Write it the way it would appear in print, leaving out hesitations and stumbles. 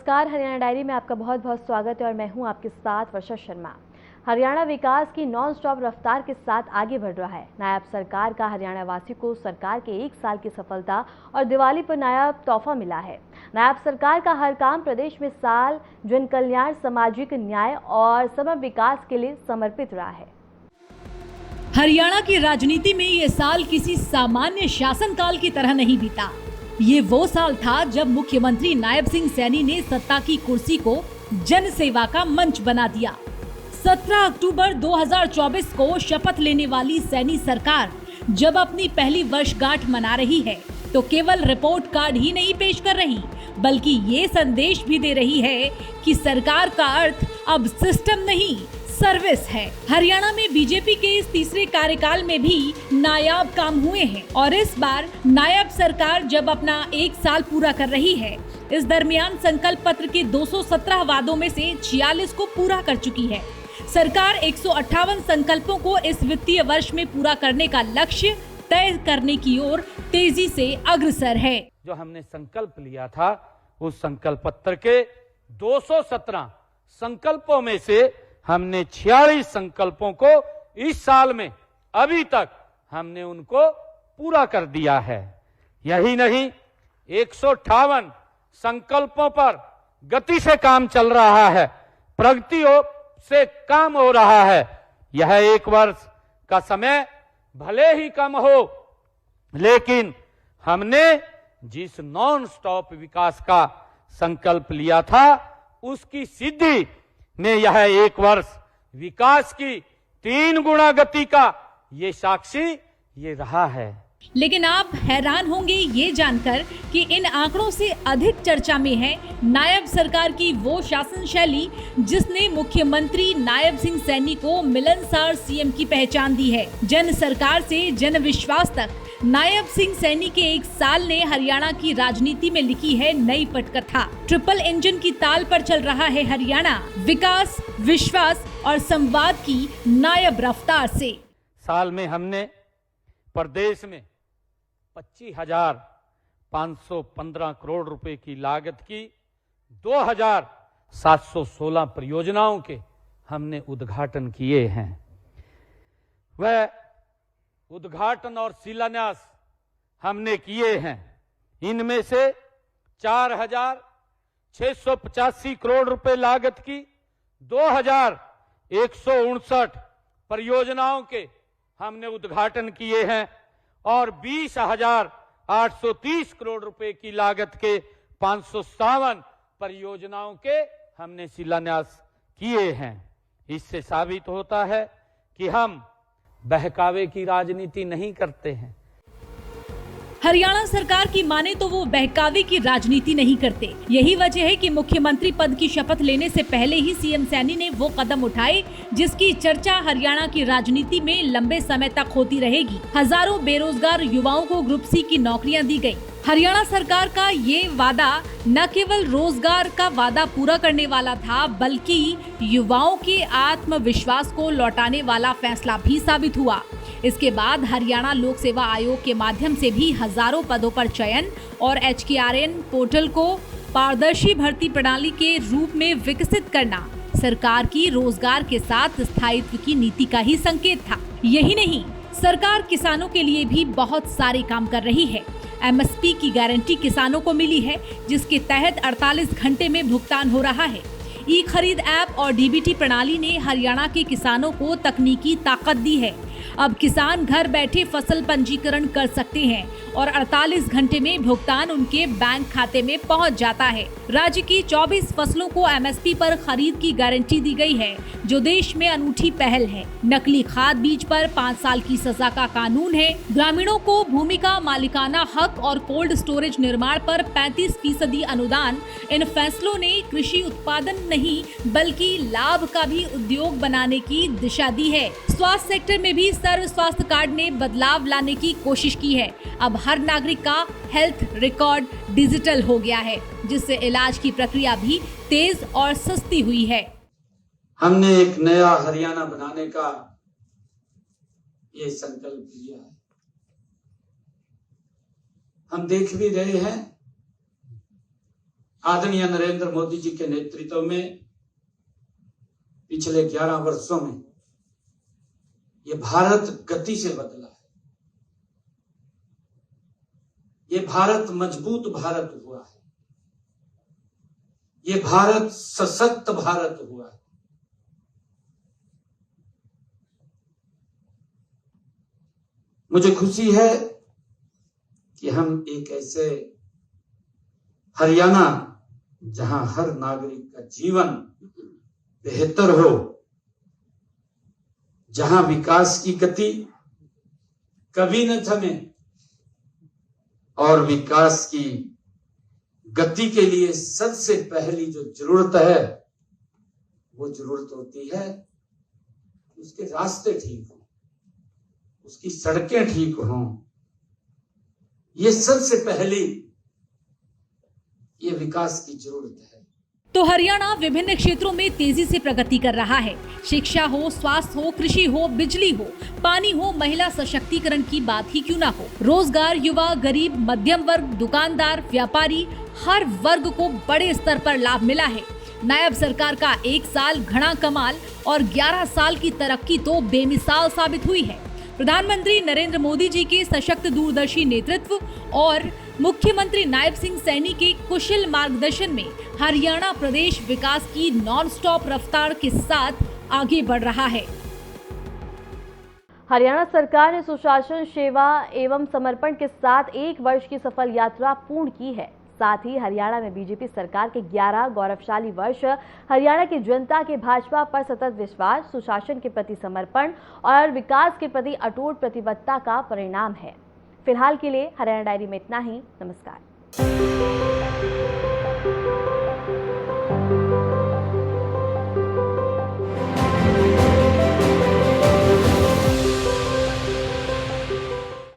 नमस्कार, हरियाणा डायरी में आपका बहुत बहुत स्वागत है और मैं हूं आपके साथ वर्षा शर्मा। हरियाणा विकास की नॉन स्टॉप रफ्तार के साथ आगे बढ़ रहा है। नायब सरकार का हरियाणा वासियों को सरकार के 1 साल की सफलता और दिवाली पर नायाब तोहफा मिला है। नायब सरकार का हर काम प्रदेश में साल जन कल्याण, सामाजिक न्याय और समग्र विकास के लिए समर्पित रहा है। हरियाणा की राजनीति में ये साल किसी सामान्य शासनकाल की तरह नहीं बीता। ये वो साल था जब मुख्यमंत्री नायब सिंह सैनी ने सत्ता की कुर्सी को जन सेवा का मंच बना दिया। 17 अक्टूबर 2024 को शपथ लेने वाली सैनी सरकार जब अपनी पहली वर्षगांठ मना रही है तो केवल रिपोर्ट कार्ड ही नहीं पेश कर रही, बल्कि ये संदेश भी दे रही है कि सरकार का अर्थ अब सिस्टम नहीं, सर्विस है। हरियाणा में बीजेपी के इस तीसरे कार्यकाल में भी नायाब काम हुए हैं और इस बार नायब सरकार जब अपना 1 साल पूरा कर रही है, इस दरमियान संकल्प पत्र के 217 वादों में से 46 को पूरा कर चुकी है। सरकार 158 संकल्पों को इस वित्तीय वर्ष में पूरा करने का लक्ष्य तय करने की ओर तेजी से अग्रसर है। जो हमने संकल्प लिया था, उस संकल्प पत्र के 217 संकल्पों में से हमने 46 संकल्पों को इस साल में अभी तक हमने उनको पूरा कर दिया है। यही नहीं, 158 संकल्पों पर गति से काम चल रहा है, प्रगति से काम हो रहा है। यह 1 वर्ष का समय भले ही कम हो, लेकिन हमने जिस नॉन स्टॉप विकास का संकल्प लिया था, उसकी सिद्धि ने यह 1 वर्ष विकास की 3 गुना गति का ये साक्षी ये रहा है। लेकिन आप हैरान होंगे ये जानकर कि इन आंकड़ों से अधिक चर्चा में है नायब सरकार की वो शासन शैली जिसने मुख्यमंत्री नायब सिंह सैनी को मिलनसार सीएम की पहचान दी है। जन सरकार से जन विश्वास तक नायब सिंह सैनी के 1 साल ने हरियाणा की राजनीति में लिखी है नई पटकथा। ट्रिपल इंजन की ताल पर चल रहा है हरियाणा, विकास, विश्वास और संवाद की नायब रफ्तार से। साल में हमने प्रदेश में 25,515 करोड़ रुपए की लागत की 2,716 परियोजनाओं के हमने उद्घाटन किए हैं। वह उद्घाटन और शिलान्यास हमने किए हैं। इनमें से 4,685 करोड़ रुपए लागत की 2,159 परियोजनाओं के हमने उद्घाटन किए हैं और 20,830 करोड़ रुपए की लागत के 557 परियोजनाओं के हमने शिलान्यास किए हैं। इससे साबित होता है कि हम बहकावे की राजनीति नहीं करते हैं। हरियाणा सरकार की माने तो वो बहकावे की राजनीति नहीं करते। यही वजह है कि मुख्यमंत्री पद की शपथ लेने से पहले ही सीएम सैनी ने वो कदम उठाए जिसकी चर्चा हरियाणा की राजनीति में लंबे समय तक होती रहेगी। हजारों बेरोजगार युवाओं को ग्रुप सी की नौकरियां दी गई। हरियाणा सरकार का ये वादा न केवल रोजगार का वादा पूरा करने वाला था, बल्कि युवाओं के आत्मविश्वास को लौटाने वाला फैसला भी साबित हुआ। इसके बाद हरियाणा लोक सेवा आयोग के माध्यम से भी हजारों पदों पर चयन और HKRN पोर्टल को पारदर्शी भर्ती प्रणाली के रूप में विकसित करना सरकार की रोजगार के साथ स्थायित्व की नीति का ही संकेत था। यही नहीं, सरकार किसानों के लिए भी बहुत सारे काम कर रही है। MSP की गारंटी किसानों को मिली है, जिसके तहत 48 घंटे में भुगतान हो रहा है। ई खरीद ऐप और DBT प्रणाली ने हरियाणा के किसानों को तकनीकी ताकत दी है। अब किसान घर बैठे फसल पंजीकरण कर सकते हैं और 48 घंटे में भुगतान उनके बैंक खाते में पहुंच जाता है। राज्य की 24 फसलों को MSP पर खरीद की गारंटी दी गई है, जो देश में अनूठी पहल है। नकली खाद बीज पर 5 साल की सजा का कानून है। ग्रामीणों को भूमि का मालिकाना हक और कोल्ड स्टोरेज निर्माण पर 35% अनुदान। इन फैसलों ने कृषि उत्पादन नहीं बल्कि लाभ का भी उद्योग बनाने की दिशा दी है। स्वास्थ्य सेक्टर में भी सर्व स्वास्थ्य कार्ड ने बदलाव लाने की कोशिश की है। अब हर नागरिक का हेल्थ रिकॉर्ड डिजिटल हो गया है, जिससे इलाज की प्रक्रिया भी तेज और सस्ती हुई है। हमने एक नया हरियाणा बनाने का ये संकल्प लिया है। हम देख भी रहे हैं आदरणीय नरेंद्र मोदी जी के नेतृत्व में पिछले 11 वर्षों में ये भारत गति से बदला है। ये भारत मजबूत भारत हुआ है। ये भारत सशक्त भारत हुआ है। मुझे खुशी है कि हम एक ऐसे हरियाणा जहां हर नागरिक का जीवन बेहतर हो, जहां विकास की गति कभी न थमे और विकास की गति के लिए सबसे पहली जो जरूरत है वो जरूरत होती है उसके रास्ते ठीक हों, उसकी सड़कें ठीक हों। ये सबसे पहली ये विकास की जरूरत है। तो हरियाणा विभिन्न क्षेत्रों में तेजी से प्रगति कर रहा है। शिक्षा हो, स्वास्थ्य हो, कृषि हो, बिजली हो, पानी हो, महिला सशक्तिकरण की बात ही क्यों ना हो। रोजगार, युवा, गरीब, मध्यम वर्ग, दुकानदार, व्यापारी, हर वर्ग को बड़े स्तर पर लाभ मिला है। नायब सरकार का 1 साल घना कमाल और 11 साल की तरक्की तो बेमिसाल साबित हुई है। प्रधानमंत्री नरेंद्र मोदी जी के सशक्त दूरदर्शी नेतृत्व और मुख्यमंत्री नायब सिंह सैनी के कुशल मार्गदर्शन में हरियाणा प्रदेश विकास की नॉन स्टॉप रफ्तार के साथ आगे बढ़ रहा है। हरियाणा सरकार ने सुशासन, सेवा एवं समर्पण के साथ 1 वर्ष की सफल यात्रा पूर्ण की है। साथ ही हरियाणा में बीजेपी सरकार के 11 गौरवशाली वर्ष हरियाणा की जनता के भाजपा पर सतत विश्वास, सुशासन के प्रति समर्पण और विकास के प्रति अटूट प्रतिबद्धता का परिणाम है। फिलहाल के लिए हरियाणा डायरी में इतना ही। नमस्कार।